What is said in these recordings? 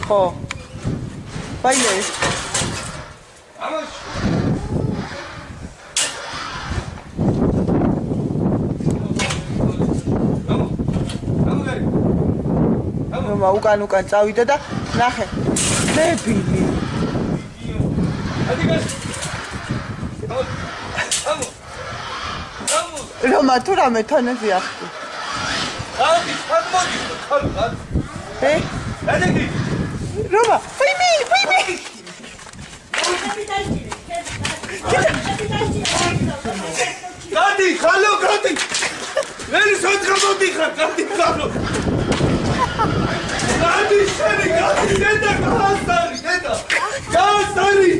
ხო. ბაიე. ამას ნომა უკან წავიდა და ნახე. ლებილი. რომა თუ რამე თანაზე ახდი. აი, ხალხი, ე? ადეგი. რომა, ფიიმი. გადი, ხალო, გადი. ვერი სოთხა მოდიხარ, გადი, ხალო. გადი, შენი, გადი, დედა, გასარი, დედა. გასარი.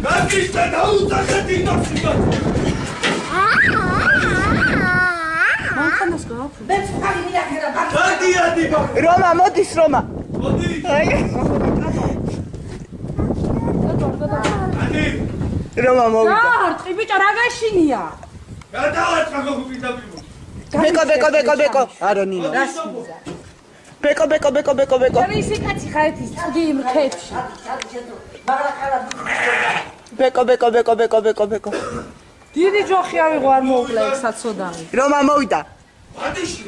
გადი, და დაუძახეთი ნახი, გადი. მანქანას გააფრო. გადი, ბაბა. რომა, მოდის რომა. მოდი. აი. გადი. რომა მოვიდა. დაარტყი ბიჭო რა გაშინია? გადავარტყა გოგუპიტაბი. ბეკო. არა ნინო. ბეკო. ისი კაცი ხაეთის წდი იმ ხეთში. ბეკო. დიდი ჯოხი ავიღო არ მოუკლე ეგ საცოდავი. რომა მოვიდა. მადიში.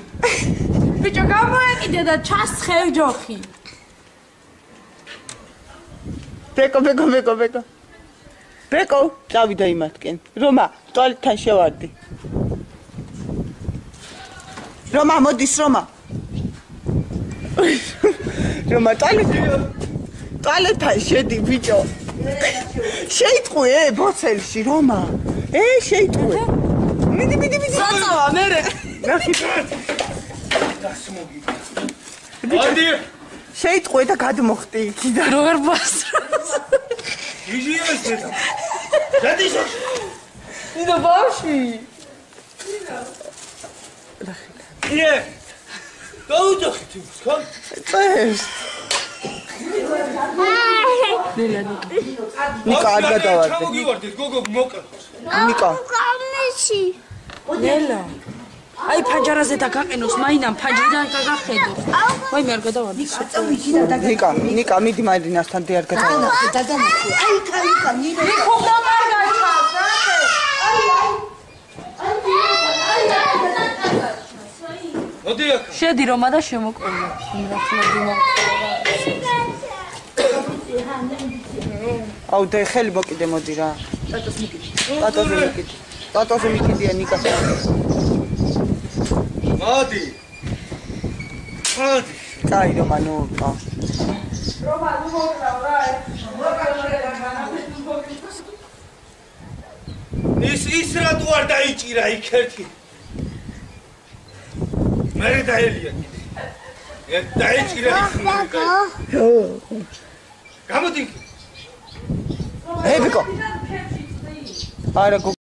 ბიჭო გამოეკიდე და ჩასხევ ჯოხი. ბეკო. ბეკო, წავიდა იმათკენ. რომა, ტუალეტთან შევარდი. რომა, მოდის რომა. რომა, ტუალეტთან შედი ბიჭო. შეიტყვე ბოცელში რომა. შეიტყვე. მიდი. საწავა მერე. ნახე. დასმოგი. მოდი. შეიტყვე და გადმოხტი იქიდან. როგორ ბასროს. იჟიეს დედა. დადი შოშ. იდა ბავში. ие. დაუძახით იმას, ხო? წეს. ნიკა არ გადავარდე. ჩამოგივარდეთ, გოგო მოკლავს. ნიკა. ნელა. აი ფანჯარაზე დაგაყენოს, მაინამ ფანჯრიდან გაგახედო. ვაი მე არ გადავარდი. ნიკა, მიდი მარინასთან დი არ გადავარდე. ხომ მაგაჩას, მოდი აქ. შედი რომა და შემოყოლო. აუ და ხელი მოკიდე მოდი რა. ტატოზე მიკიდია ნიკა. მოდი. კაი რომა ნუ ყა. რომა ნუ მოკრავ რა. ის რატო არ დაიჭირა იქ ერთი? მე დაელია კიდე. დაიჭირა იქ. გამოდი. ბეკო. არა